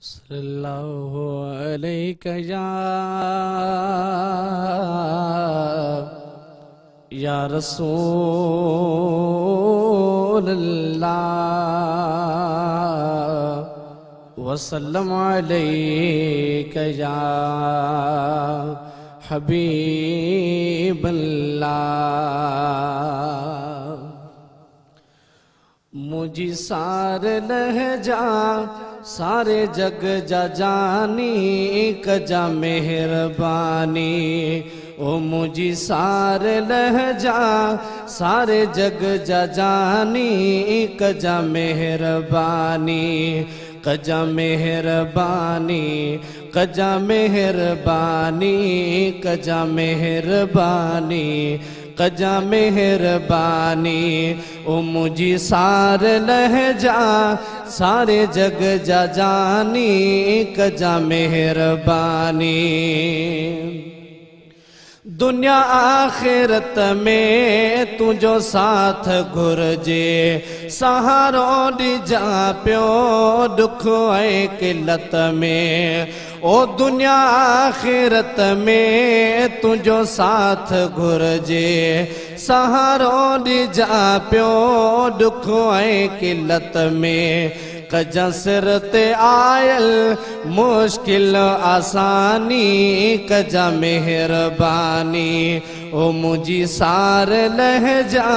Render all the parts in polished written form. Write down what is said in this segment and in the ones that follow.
सल्लल्लाहु अलैहि या रसूल अल्लाह वसल्लम अलैका या हबीब अल्लाह। मुझी सार लहजा सारे जग जा जानी कजा मेहरबानी। ओ मुझी सार लहजा सारे जग जा जानी कजा मेहरबानी। कजा मेहरबानी कजा मेहरबानी कजा मेहरबानी कजा मेहरबानी। ओ मुझी सार लहजा सारे जग जा जानी कजा मेहरबानी। दुनिया आखिरत में तुझो साथ घुरजे सहारो ॾिजा पियो दुख ऐं किलत में। ओ दुनिया आखिरत में तुझो साथ घुरजे सहारो ॾिजा पियो दुख ऐं किलत में। कजा सिर ते आयल मुश्किल आसानी कजा मेहरबानी। ओ मुझी सार लहजा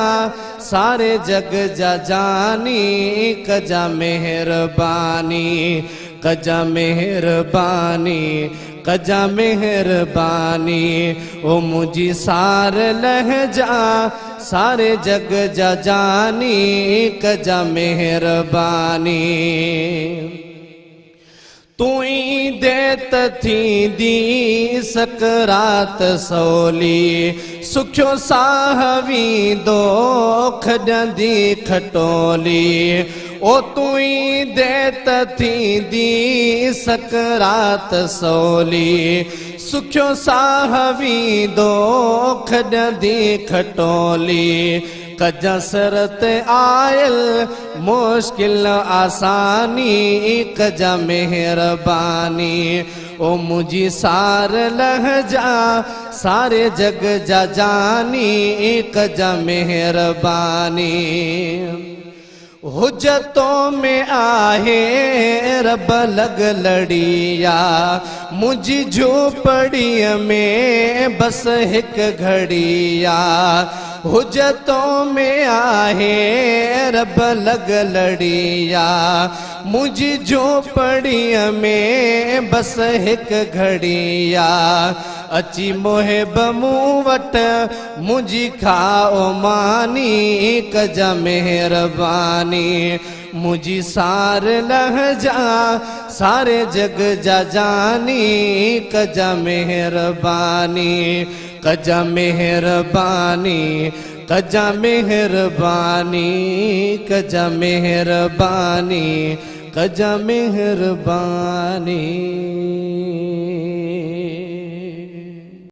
सारे जग जा जानी कजा मेहरबानी। कजा मेहरबानी कजा मेहरबानी। ओ मुझी सार लहजा सारे जग जा जानी कजा मेहरबानी। तू ही देत थी दी सकरात सौली सुख्यो साहवी दो खडंदी खटोली। ओ तू ही देत थी दी सकरात सौली सुख्यो साहवी दो खडंदी खटोली। कजा सर ते आयल मुश्किल आसानी कजा मेहरबानी। ओ मुझी सार लहजा सारे जग जा जानी कजा मेहरबानी। हुज्जतों में आहे रब लग लड़िया मुझी झोपड़ीअ में बस हिक घड़िया। हुज्जतों में आहे रब लग लड़िया मुझी झोपड़ीअ में बस हिक घड़िया। अची मोहिब मूं वट मुझी खाओ मानी कजा मेहरबानी। मुझी सार लहजा सारे जग जा जानी कजा मेहरबानी। कजा मेहरबानी कजा मेहरबानी कजा मेहरबानी कजा मेहरबानी।